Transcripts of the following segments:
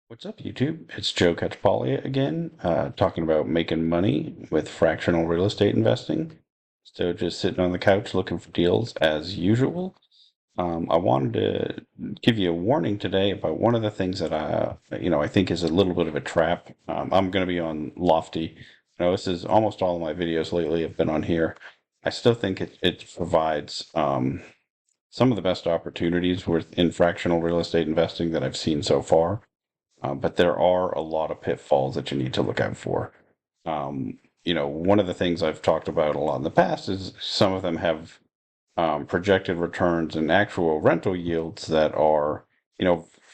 What's up, YouTube? It's Joe Catchpolia again, talking about making money with fractional real estate investing. So just sitting on the couch looking for deals as usual. I wanted to give you a warning today about one of the things that I think is a little bit of a trap. I'm going to be on Lofty. This is almost all of my videos lately have been on here. I still think it provides some of the best opportunities in fractional real estate investing that I've seen so far. But there are a lot of pitfalls that you need to look out for. One of the things I've talked about a lot in the past is some of them have projected returns and actual rental yields that are,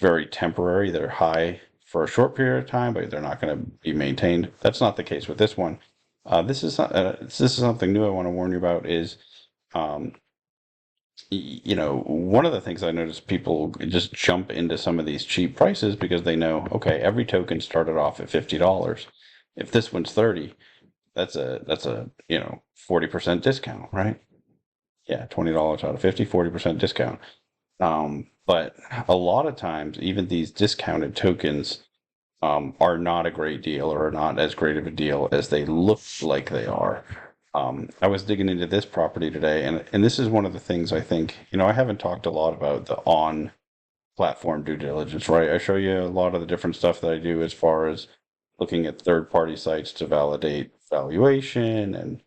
very temporary. They're high for a short period of time, but they're not going to be maintained. That's not the case with this one. This is something new I want to warn you about. Is um, one of the things I noticed, people just jump into some of these cheap prices because they know, okay, every token started off at $50. If this one's 30, that's a 40% discount, right? Yeah, $20 out of 50, 40% discount. But a lot of times, even these discounted tokens are not a great deal or are not as great of a deal as they look like they are. I was digging into this property today, and this is one of the things I think, I haven't talked a lot about the on platform due diligence, right? I show you a lot of the different stuff that I do as far as looking at third party sites to validate valuation and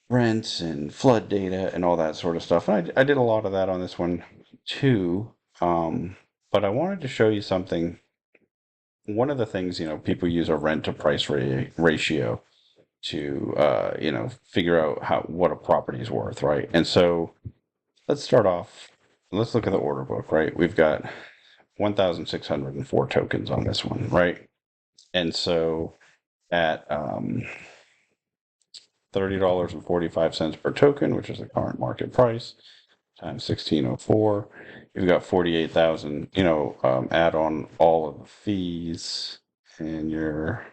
rents and flood data and all that sort of stuff. And I did a lot of that on this one too. But I wanted to show you something. One of the things, people use a rent to price ratio to figure out what a property is worth, right? And so let's start off. Let's look at the order book, right? We've got 1,604 tokens on this one, right? And so at $30.45 per token, which is the current market price, times 1604, you've got 48,000. Add on all of the fees, and you're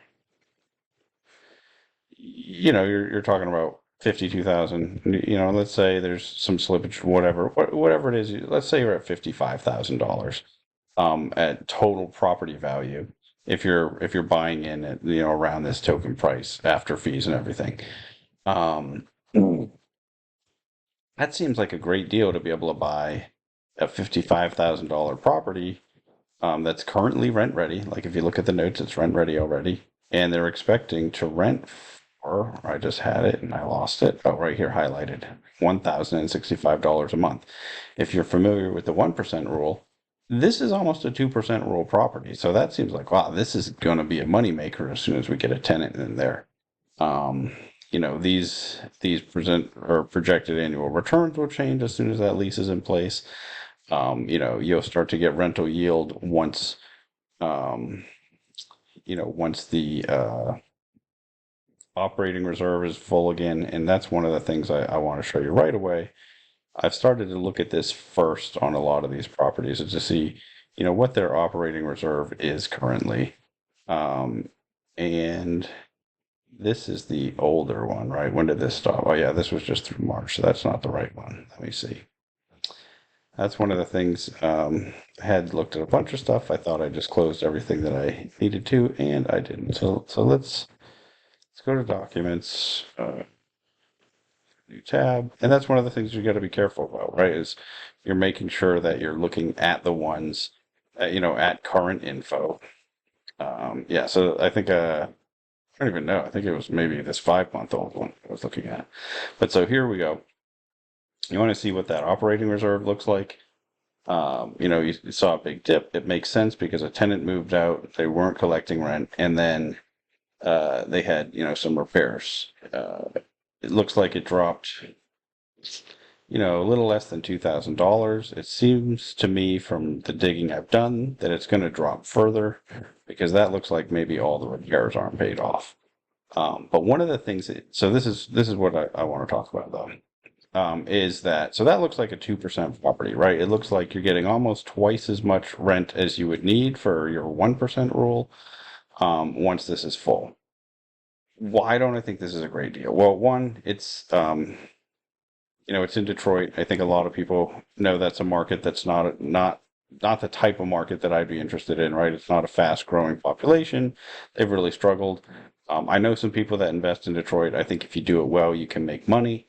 talking about 52,000. Let's say there's some slippage, whatever it is. Let's say you're at $55,000 at total property value. If you're buying in at around this token price after fees and everything, um, that seems like a great deal to be able to buy a $55,000 property that's currently rent ready. Like if you look at the notes, it's rent ready already, and they're expecting to rent for. I just had it and I lost it. Oh, right here highlighted, $1,065 a month. If you're familiar with the 1% rule, this is almost a 2% rule property. So that seems like, wow, this is going to be a moneymaker as soon as we get a tenant in there. Um, these present or projected annual returns will change as soon as that lease is in place. You'll start to get rental yield um, once the operating reserve is full again. And that's one of the things I want to show you right away. I've started to look at this first on a lot of these properties to see, what their operating reserve is currently. Um, and this is the older one, right? When did this stop? Oh, yeah, this was just through March, so that's not the right one. Let me see. That's one of the things. I had looked at a bunch of stuff. I thought I just closed everything that I needed to, and I didn't. So let's go to documents, new tab, and that's one of the things you got to be careful about, right? Is you're making sure that you're looking at the ones, at current info. Yeah. So I think I don't even know. I think it was maybe this 5-month-old one I was looking at. But so here we go. You want to see what that operating reserve looks like. You saw a big dip. It makes sense because a tenant moved out, they weren't collecting rent, and then they had some repairs. It looks like it dropped, a little less than $2,000. It seems to me from the digging I've done that it's going to drop further because that looks like maybe all the repairs aren't paid off. But one of the things so this is what I want to talk about though. Is that so that looks like a 2% property, right? It looks like you're getting almost twice as much rent as you would need for your 1% rule once this is full. Why don't I think this is a great deal? Well, one, it's in Detroit. I think a lot of people know that's a market that's not not the type of market that I'd be interested in, right? It's not a fast growing population. They've really struggled. I know some people that invest in Detroit. I think if you do it well, you can make money.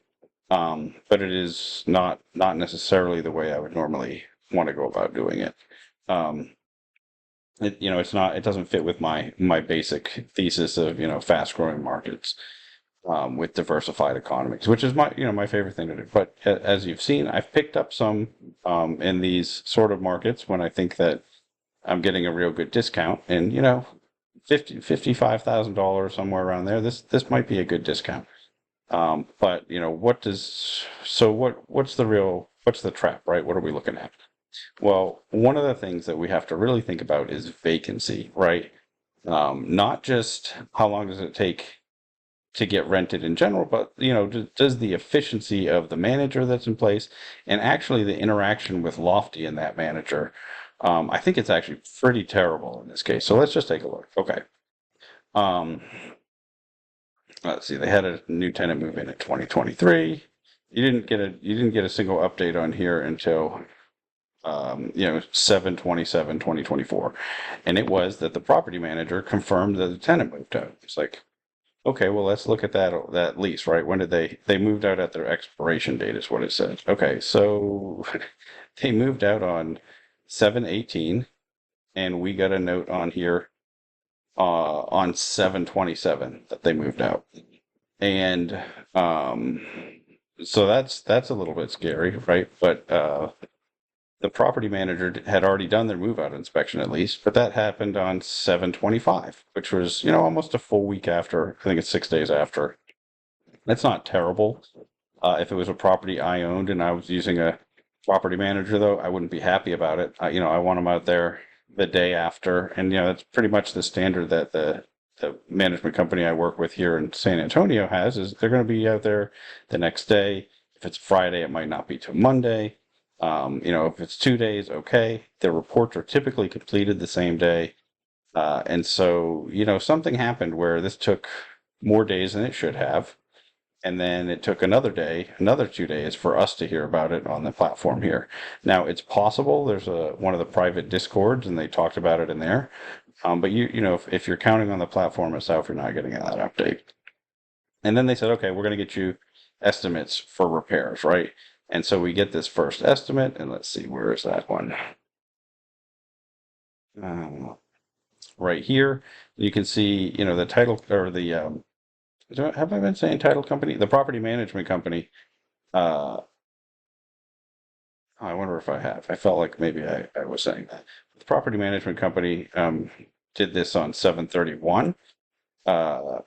But it is not necessarily the way I would normally want to go about doing it. Um, it's not, it doesn't fit with my basic thesis of, fast growing markets, with diversified economies, which is my favorite thing to do. But as you've seen, I've picked up some, in these sort of markets when I think that I'm getting a real good discount, and, $55,000 somewhere around there. This might be a good discount. But what's the trap, right? What are we looking at? Well, one of the things that we have to really think about is vacancy, right? Not just how long does it take to get rented in general, but does the efficiency of the manager that's in place and actually the interaction with Lofty and that manager, I think it's actually pretty terrible in this case. So let's just take a look. Okay. Um, let's see. They had a new tenant move in 2023. You didn't get a single update on here until 7/27/2024, and it was that the property manager confirmed that the tenant moved out. It's like, okay, well, let's look at that lease, right? When did they moved out at their expiration date is what it says. Okay, so they moved out on 7/18, and we got a note on here on 7/27 that they moved out. And so that's a little bit scary, right? But the property manager had already done their move out inspection at least, but that happened on 7/25, which was, almost a full week after. I think it's 6 days after. That's not terrible. If it was a property I owned and I was using a property manager, though, I wouldn't be happy about it. I want them out there the day after, and that's pretty much the standard that the management company I work with here in San Antonio has. Is they're going to be out there the next day. If it's Friday, it might not be till Monday. If it's 2 days, okay. The reports are typically completed the same day. And so, something happened where this took more days than it should have. And then it took another day, another 2 days for us to hear about it on the platform here. Now, it's possible there's one of the private discords and they talked about it in there. But if you're counting on the platform itself, you're not getting that update. And then they said, okay, we're going to get you estimates for repairs, right? And so we get this first estimate, and let's see, where is that one? Right here, you can see, the title, or the, have I been saying title company? The property management company. I wonder if I have. I felt like maybe I was saying that. The property management company did this on 7/31. Uh,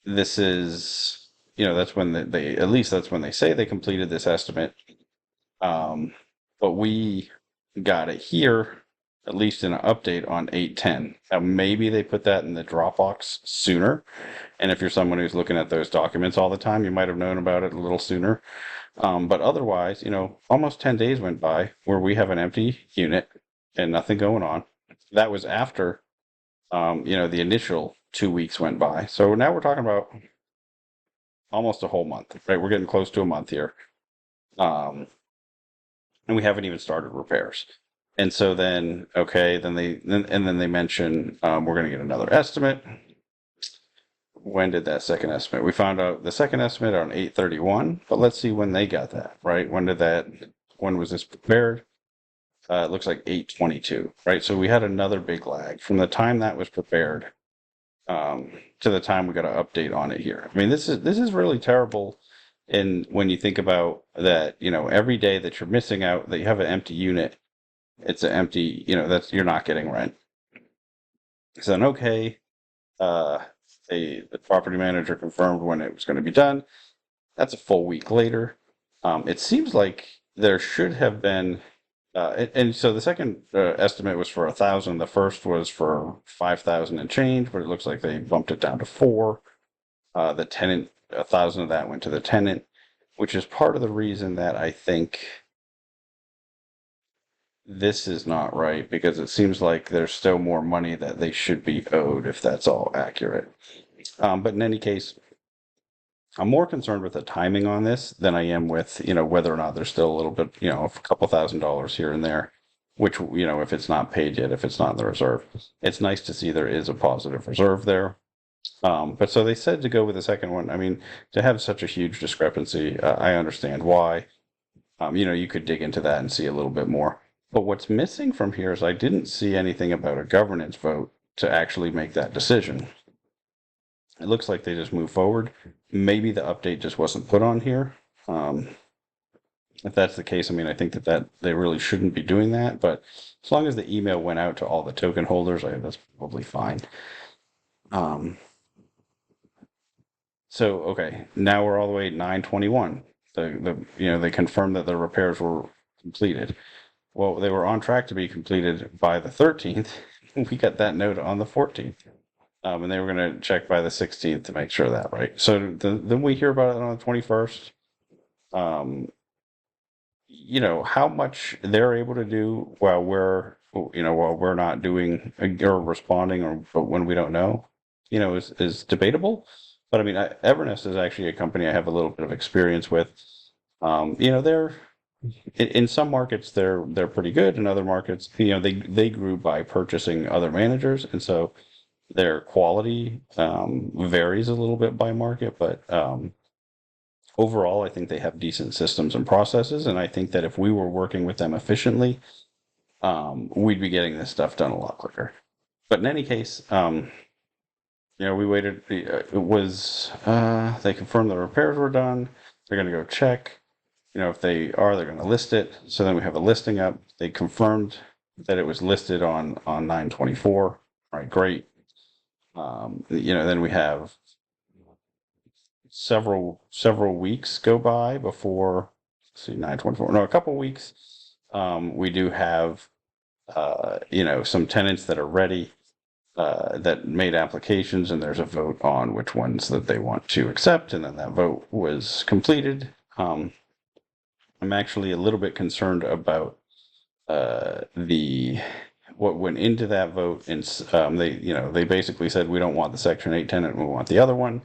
this is, that's when at least that's when they say they completed this estimate. But we got it here, at least in an update on 8/10. Now, maybe they put that in the Dropbox sooner. And if you're someone who's looking at those documents all the time, you might have known about it a little sooner. But otherwise, almost 10 days went by where we have an empty unit and nothing going on. That was after, the initial 2 weeks went by. So now we're talking about almost a whole month, right? We're getting close to a month here. And we haven't even started repairs. And so then, okay, then they mention, we're going to get another estimate. When did that second estimate? We found out the second estimate on 8/31, but let's see when they got that, right? When was this prepared? It looks like 8/22, right? So we had another big lag from the time that was prepared, to the time we got an update on it here. I mean, this is really terrible. And when you think about that, every day that you're missing out, that you have an empty unit, it's an empty, that's, you're not getting rent. So then, okay, the property manager confirmed when it was going to be done. That's a full week later. It seems like there should have been, and so the second estimate was for 1,000. The first was for 5,000 and change, but it looks like they bumped it down to 4. The tenant, 1,000 of that went to the tenant, which is part of the reason that I think this is not right, because it seems like there's still more money that they should be owed if that's all accurate. But in any case, I'm more concerned with the timing on this than I am with, whether or not there's still a little bit, a couple $1,000s here and there. which, if it's not paid yet, if it's not in the reserve, it's nice to see there is a positive reserve there. But so they said to go with the second one. I mean, to have such a huge discrepancy, I understand why. You could dig into that and see a little bit more. But what's missing from here is I didn't see anything about a governance vote to actually make that decision. It looks like they just move forward. Maybe the update just wasn't put on here. Um, if that's the case, I mean, I think that they really shouldn't be doing that. But as long as the email went out to all the token holders, that's probably fine. Um, so okay, now we're all the way at 9/21. They confirmed that the repairs were completed. Well, they were on track to be completed by the 13th. We got that note on the 14th. And they were going to check by the 16th to make sure of that, right? So then we hear about it on the 21st. Um, how much they're able to do while we're not doing or responding, or but when we don't know, is debatable. But I mean, Evernest is actually a company I have a little bit of experience with. They're in some markets they're pretty good. In other markets, they grew by purchasing other managers, and so their quality varies a little bit by market. But overall, I think they have decent systems and processes, and I think that if we were working with them efficiently, we'd be getting this stuff done a lot quicker. But in any case, we waited. It was they confirmed the repairs were done. They're going to go check. If they are, they're going to list it. So then we have a listing up. They confirmed that it was listed on 9/24. Right, great. Then we have several weeks go by before, let's see, 9/24. No, a couple weeks. We do have some tenants that are ready, that made applications, and there's a vote on which ones that they want to accept, and then that vote was completed. I'm actually a little bit concerned about the what went into that vote, and they basically said we don't want the Section 8 tenant, we want the other one.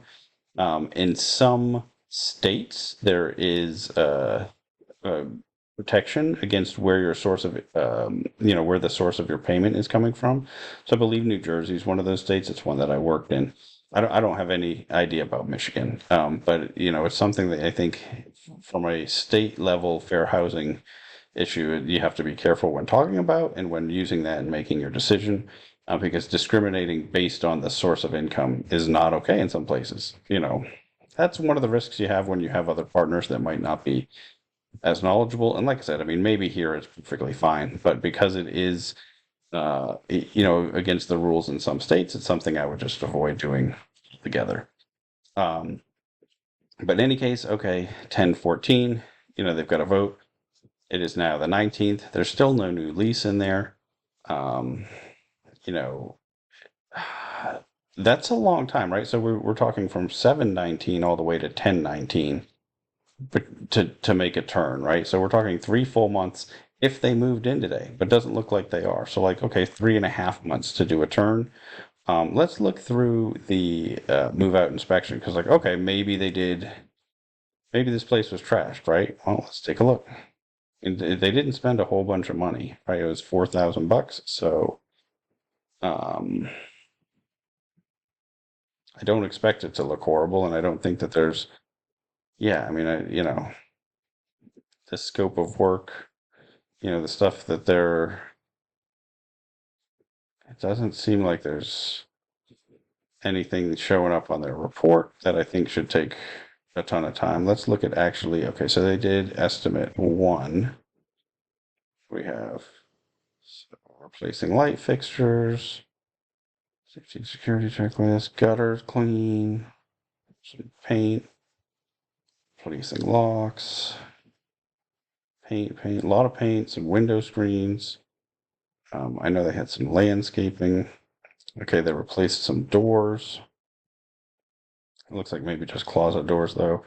In some states, there is protection against where your source of where the source of your payment is coming from. So I believe New Jersey is one of those states. It's one that I worked in. I don't have any idea about Michigan, but it's something that I think from a state level fair housing issue you have to be careful when talking about and when using that and making your decision, because discriminating based on the source of income is not okay in some places. That's one of the risks you have when you have other partners that might not be as knowledgeable. And like I said, I mean, maybe here it's perfectly fine, but because it is against the rules in some states, it's something I would just avoid doing together. But in any case, okay, 10/14, they've got a vote. It is now the 19th. There's still no new lease in there. Um, you know, that's a long time, right? So we're talking from 7/19 all the way to 10/19, but to make a turn, right? So we're talking 3 full months if they moved in today, but doesn't look like they are. So like, okay, 3.5 months to do a turn. Let's look through the move out inspection, because like, okay, maybe this place was trashed, right? Well, let's take a look. And they didn't spend a whole bunch of money, right? It was $4,000. So um, I don't expect it to look horrible, and I don't think that there's, yeah, I mean, the scope of work, the stuff that it doesn't seem like there's anything showing up on their report that I think should take a ton of time. Let's look at actually, okay, so they did estimate one. We have replacing light fixtures, safety and security checklist, gutters clean, some paint, replacing locks, paint, a lot of paint, some window screens. I know they had some landscaping. Okay, they replaced some doors. It looks like maybe just closet doors though.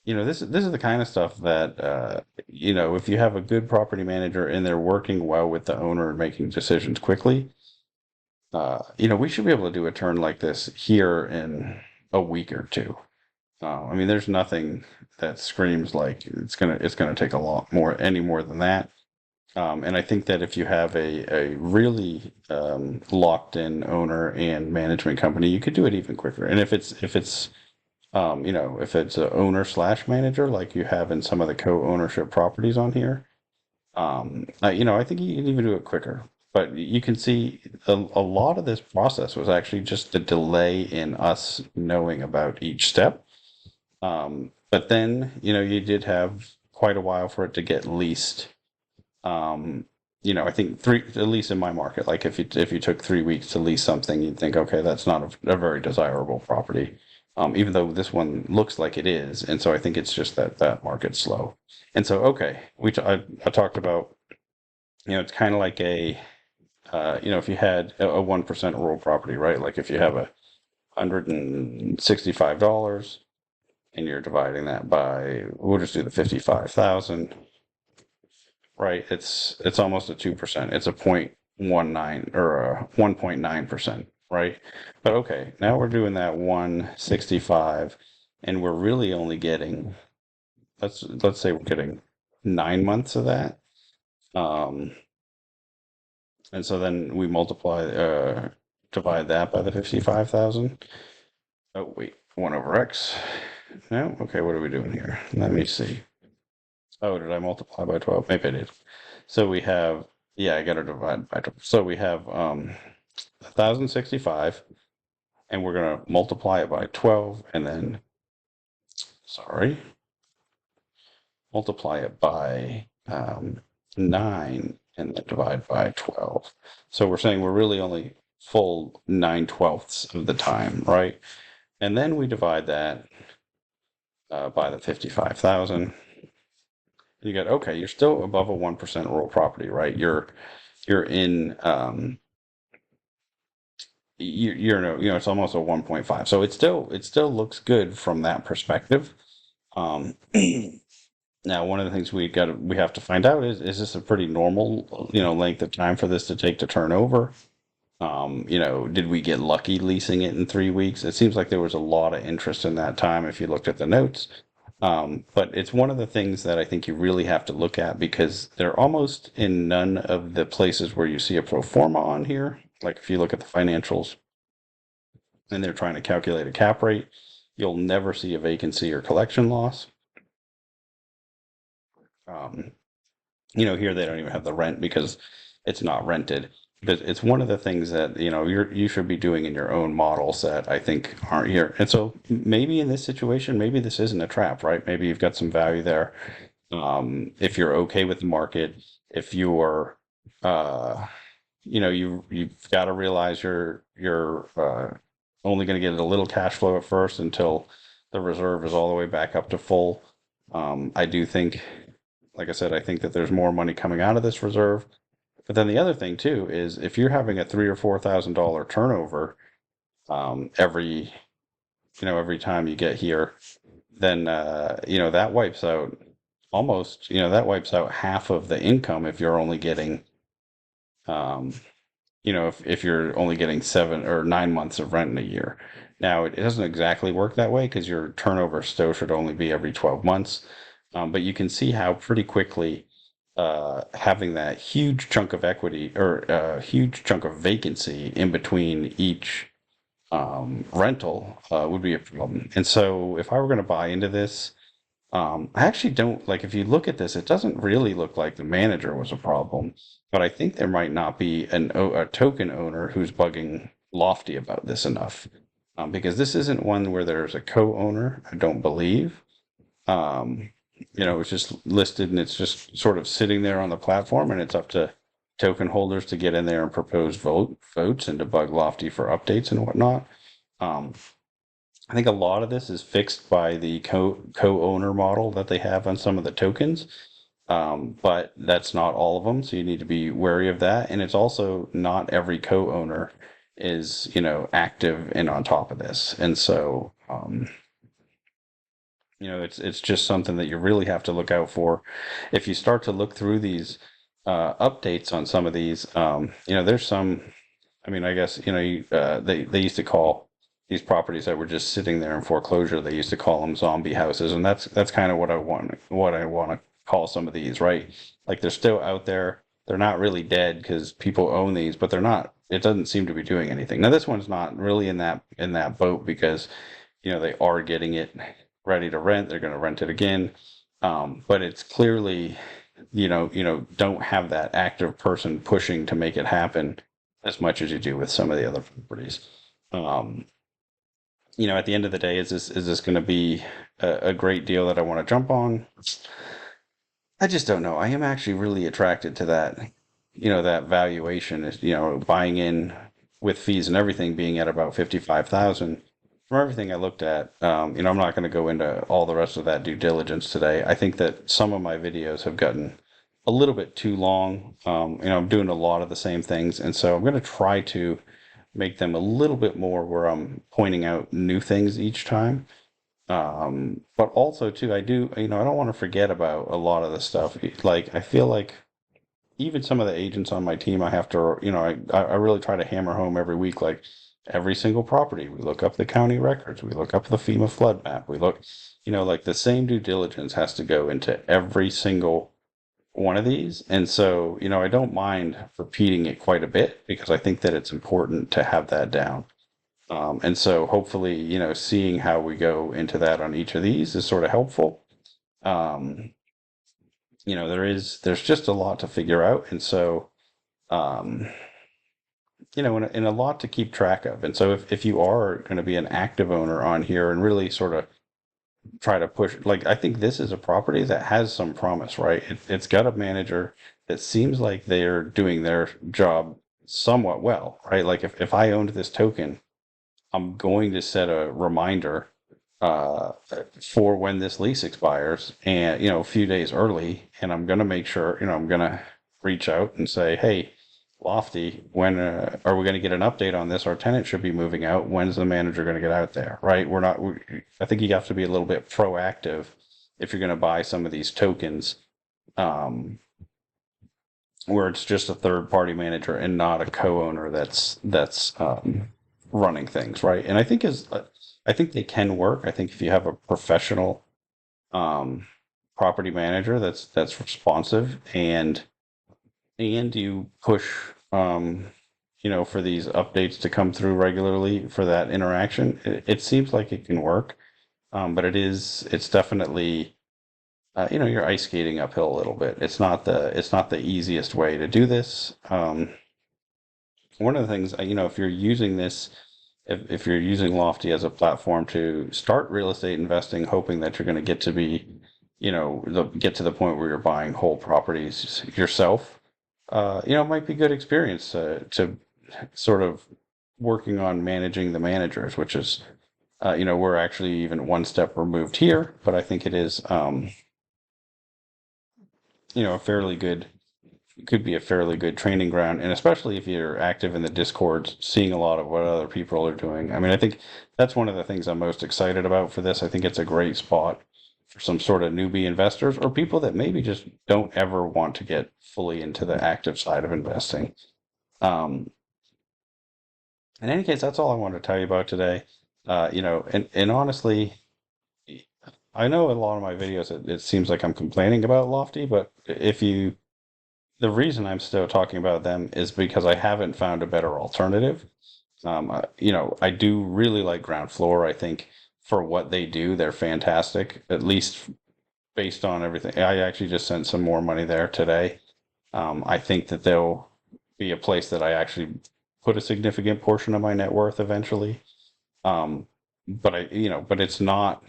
This is the kind of stuff that if you have a good property manager and they're working well with the owner and making decisions quickly, we should be able to do a turn like this here in a week or two. I mean, there's nothing that screams like it's gonna take a lot more, any more than that. And I think that if you have a really locked in owner and management company, you could do it even quicker. And if it's if it's a owner slash manager like you have in some of the co-ownership properties on here, I think you can even do it quicker. But you can see a lot of this process was actually just the delay in us knowing about each step. But then, you did have quite a while for it to get leased. Um, I think three, at least in my market, like if you took 3 weeks to lease something, you'd think, okay, that's not a very desirable property. Even though this one looks like it is, and so I think it's just that market's slow. And so, okay, I talked about, it's kind of like if you had a 1% rural property, right? Like if you have $165 and you're dividing that by, we'll just do the 55,000. Right, it's almost a 2%. It's a 0.19 or a 1.9%, right? But okay, now we're doing that 165, and we're really only getting, let's say we're getting 9 months of that. Um, and so then we divide that by the 55,000. Oh wait, 1/x. No, okay, what are we doing here? Let me see. Oh, did I multiply by 12? Maybe I did. So we have, yeah, I got to divide by 12. So we have 1,065, and we're going to multiply it by 12, and then, sorry, multiply it by 9, and then divide by 12. So we're saying we're really only full 9/12 of the time, right? And then we divide that by the 55,000. You get, okay, you're still above a 1% rural property, right? You're in you're no, it's almost a 1.5. So it still looks good from that perspective. Um, now one of the things we have to find out is this a pretty normal, length of time for this to take to turn over? Did we get lucky leasing it in 3 weeks? It seems like there was a lot of interest in that time if you looked at the notes. But it's one of the things that I think you really have to look at because they're almost in none of the places where you see a pro forma on here. Like if you look at the financials and they're trying to calculate a cap rate, you'll never see a vacancy or collection loss. Um, Here they don't even have the rent because it's not rented. But it's one of the things that you should be doing in your own models that I think aren't here. And so maybe in this situation, maybe this isn't a trap, right? Maybe you've got some value there. If you're okay with the market, if you're, you've got to realize you're only going to get a little cash flow at first until the reserve is all the way back up to full. I do think, like I said, I think that there's more money coming out of this reserve. But then the other thing too is if you're having a $3,000 or $4,000 turnover every time you get here, then that wipes out half of the income if you're only getting um, if you're only getting 7 or 9 months of rent in a year. Now, it doesn't exactly work that way because your turnover still should only be every 12 months. But you can see how pretty quickly having that huge chunk of equity or huge chunk of vacancy in between each rental would be a problem. And so, if I were going to buy into this, I actually don't like if you look at this, it doesn't really look like the manager was a problem, but I think there might not be a token owner who's bugging Lofty about this enough. Because this isn't one where there's a co-owner, I don't believe. Um, it's just listed and it's just sort of sitting there on the platform, and it's up to token holders to get in there and propose votes and to bug Lofty for updates and whatnot. Um, I think a lot of this is fixed by the co-owner model that they have on some of the tokens, but that's not all of them. So you need to be wary of that. And it's also not every co-owner is active and on top of this. And so it's just something that you really have to look out for. If you start to look through these updates on some of these, there's some. I mean, I guess they used to call these properties that were just sitting there in foreclosure. They used to call them zombie houses, and that's kind of what I want to call some of these, right? Like they're still out there. they're not really dead because people own these, but they're not. It doesn't seem to be doing anything. Now this one's not really in that boat because they are getting it ready to rent. They're going to rent it again, but it's clearly don't have that active person pushing to make it happen as much as you do with some of the other properties. Um, at the end of the day, is this going to be a great deal that I want to jump on? I just don't know. I am actually really attracted to that valuation is, buying in with fees and everything being at about 55,000. From everything I looked at, I'm not going to go into all the rest of that due diligence today. I think that some of my videos have gotten a little bit too long. I'm doing a lot of the same things, and so I'm going to try to make them a little bit more where I'm pointing out new things each time. But also too, I don't want to forget about a lot of the stuff. Like, I feel like even some of the agents on my team, I have to, I really try to hammer home every week, like every single property. We look up the county records, we look up the FEMA flood map, we look, like the same due diligence has to go into every single one of these. And so, I don't mind repeating it quite a bit because I think that it's important to have that down. And so hopefully, seeing how we go into that on each of these is sort of helpful. Um, there's just a lot to figure out. And so, um, and a lot to keep track of. And so if you are going to be an active owner on here and really sort of try to push, like, I think this is a property that has some promise, right? It's got a manager that seems like they're doing their job somewhat well, right? Like if I owned this token, I'm going to set a reminder uh, for when this lease expires, and a few days early, and I'm going to make sure, I'm going to reach out and say, hey, Lofty, when are we going to get an update on this? Our tenant should be moving out. When's the manager going to get out there? Right? We're not. I think you have to be a little bit proactive if you're going to buy some of these tokens. Um, where it's just a third party manager and not a co-owner that's running things, right? And I think they can work. I think if you have a professional um, property manager that's responsive and you push for these updates to come through regularly for that interaction, it seems like it can work. But it's definitely you're ice skating uphill a little bit. It's not the easiest way to do this. One of the things, if you're using this, if you're using Lofty as a platform to start real estate investing, hoping that you're going to get to be, get to the point where you're buying whole properties yourself, it might be good experience to sort of working on managing the managers, which is, we're actually even one step removed here, but I think it is, a fairly good could be a fairly good training ground, and especially if you're active in the Discord, seeing a lot of what other people are doing. I mean, I think that's one of the things I'm most excited about for this. I think it's a great spot for some sort of newbie investors or people that maybe just don't ever want to get fully into the active side of investing. Um, in any case, that's all I wanted to tell you about today. And honestly, I know a lot of my videos, it seems like I'm complaining about Lofty, but if you the reason I'm still talking about them is because I haven't found a better alternative. I do really like Ground Floor. I think for what they do, they're fantastic, at least based on everything. I actually just sent some more money there today. I think that they'll be a place that I actually put a significant portion of my net worth eventually. Um, but it's not,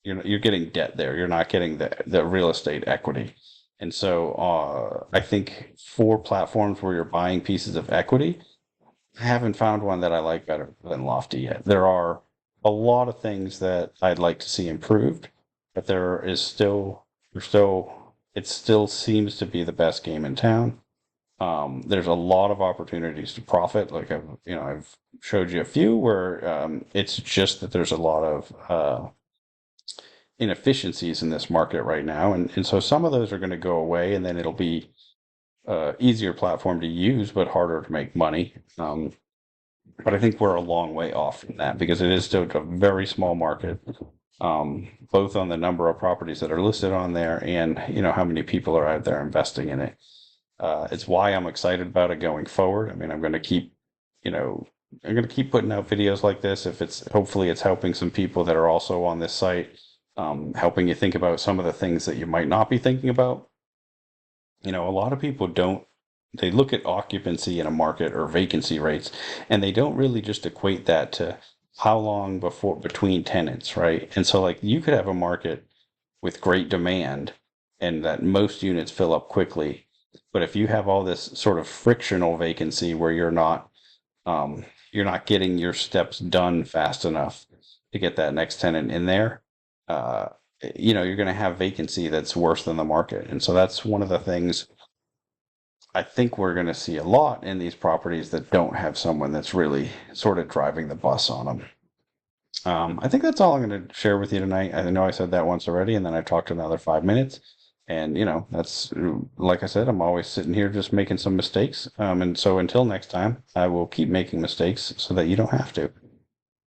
you're getting debt there. You're not getting the real estate equity. And so I think for platforms where you're buying pieces of equity, I haven't found one that I like better than Lofty yet. There are a lot of things that I'd like to see improved, but it still seems to be the best game in town. There's a lot of opportunities to profit. Like I've showed you a few where it's just that there's a lot of inefficiencies in this market right now, and so some of those are going to go away, and then it'll be easier platform to use, but harder to make money. But I think we're a long way off from that because it is still a very small market, both on the number of properties that are listed on there and how many people are out there investing in it. It's why I'm excited about it going forward. I mean, you know, I'm going to keep putting out videos like this. If it's hopefully it's helping some people that are also on this site, helping you think about some of the things that you might not be thinking about. A lot of people don't, they look at occupancy in a market or vacancy rates, and they don't really just equate that to how long before between tenants, right? And so, like, you could have a market with great demand and that most units fill up quickly. But if you have all this sort of frictional vacancy where you're not getting your steps done fast enough to get that next tenant in there, uh, you're going to have vacancy that's worse than the market. And so that's one of the things I think we're going to see a lot in these properties that don't have someone that's really sort of driving the bus on them. I think that's all I'm going to share with you tonight. I know I said that once already, and then I talked another 5 minutes. And, that's like I said, I'm always sitting here just making some mistakes. And so until next time, I will keep making mistakes so that you don't have to.